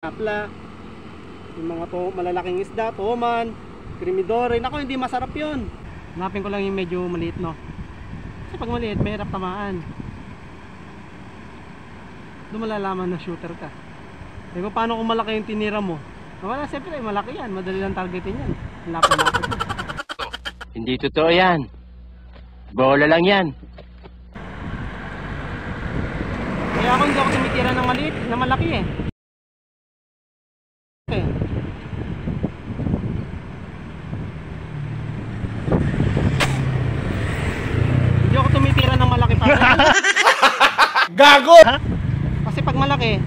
Apla, yung mga malalaking isda, toman, krimidore. Nako, hindi masarap yun. Hanapin ko lang yung medyo maliit, no? Kasi pag maliit, mahirap tamaan. Doon malalaman na shooter ka. Di ba paano kung malaki yung tinira mo? Wala, siyempre malaki yan, madali lang targetin yan. Lapit-lapit yan. Hindi totoo yan. Bola lang yan. Kaya ako hindi ako tumitira ng maliit, na malaki eh. Okay. Hindi ako tumitira ng malaki pa. Gago! Kasi pag malaki,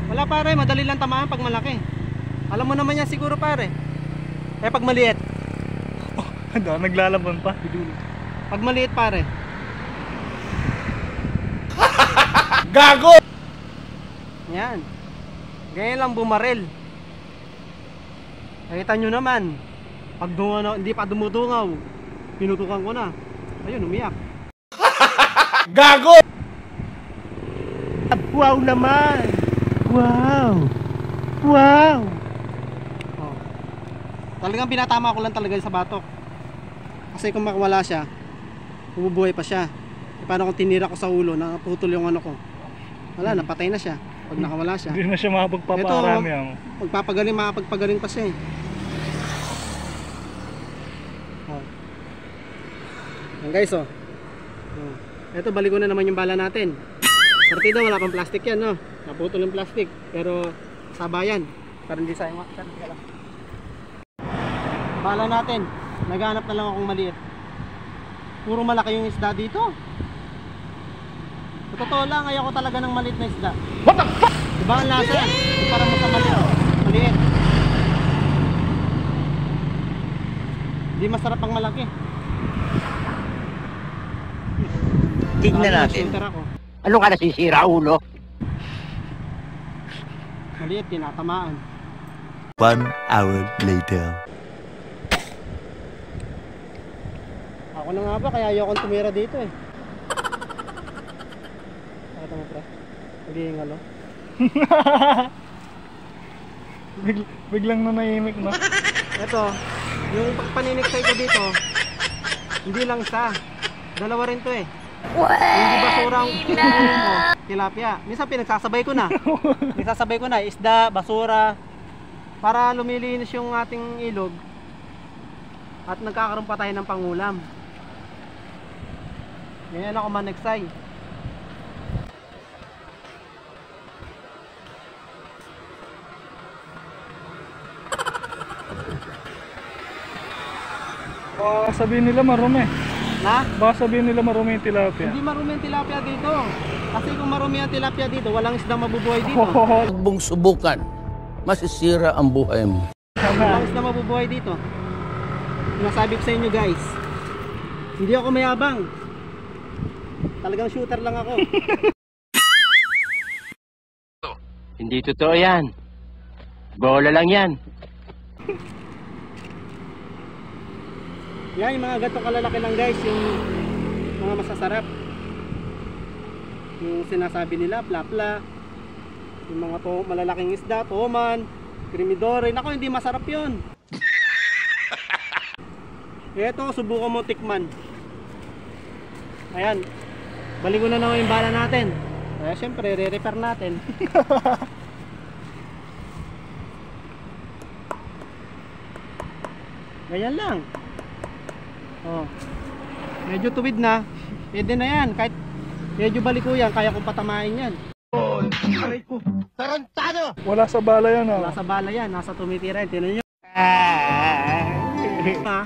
wala pare, madali lang tamaan pag malaki. Alam mo naman yan siguro pare. Eh pag maliit, Naglalaban pa. pag maliit pare, Gago! yan. Ganyan lang bumaril. Nakita nyo naman, pag hindi pa dumudungaw, pinutukan ko na. Ayun, umiyak. Gago! Wow naman! Wow! Wow! Oh. Talagang pinatama ko lang talaga sa batok. Kasi kung makawala siya, bumubuhay pa siya. E paano kung tinira ko sa ulo, naputol yung ano ko? Wala, napatay na siya. Pag nakawala siya. Hindi na siya makapagpaparami. Magpapagaling, makapagpagaling pa siya eh. Oh. Yan guys oh. Oh. Ito, balik ko na naman yung bala natin. Partido, wala pang plastic yan, no? Naputol yung plastic, pero sabayan. Para hindi sayang. Bala natin, naghanap na lang akong maliit. Puro malaki yung isda dito. Sa totoo lang, ayoko talaga ng maliit na isda. What the fuck? Diba ang lasa yan? Para mo sa maliit. Hindi masarap ang malaki. Tignan natin. Ako. Ano ka nasisira, ulo? Maliit, tinatamaan. 1 hour later. Ako na nga ba, kaya ayokong tumira dito eh. Pakita mo pre. Nag-iingal oh. Biglang nanahimik na. Ito, yung pagpaninig ko dito, hindi lang isa. Dalawa rin to eh. Hindi basura ang mo, tilapia. Minsan pinagsasabay ko na. Pinagsasabay ko na, isda, basura. Para lumilinis yung ating ilog. At nagkakaroon pa tayo ng pangulam. Ganyan ako maneksay. Baka sabihin nila marumi. Na? Baka sabihin nila marumi yung tilapia. Hindi marumi ang tilapia dito. Kasi kung marumi ang tilapia dito, walang isdang mabubuhay dito. Oh, Huwag mong subukan. Masisira ang buhay mo. Walang isdang mabubuhay dito. Sinasabi ko sa inyo guys, hindi ako mayabang. Talagang shooter lang ako. Hindi totoo yan. Bola lang yan. Yan, yung mga gatong kalalaki lang guys, yung mga masasarap. Yung sinasabi nila, plapla. Yung mga malalaking isda, toman, krimidore. Nako, hindi masarap yun. Eto, subukan mo tikman. Ayan. Balik ko na naman yung bala natin. Kaya syempre, re-repair natin. Ganyan lang. Oh. Medyo tuwid na. Pwede na yan. Kahit medyo baliko yan, kaya kong patamain yan. Aray ko. Tarantado! wala sa bala yan Wala sa bala yan. Nasa tumitira yan. Tinan nyo. Ha?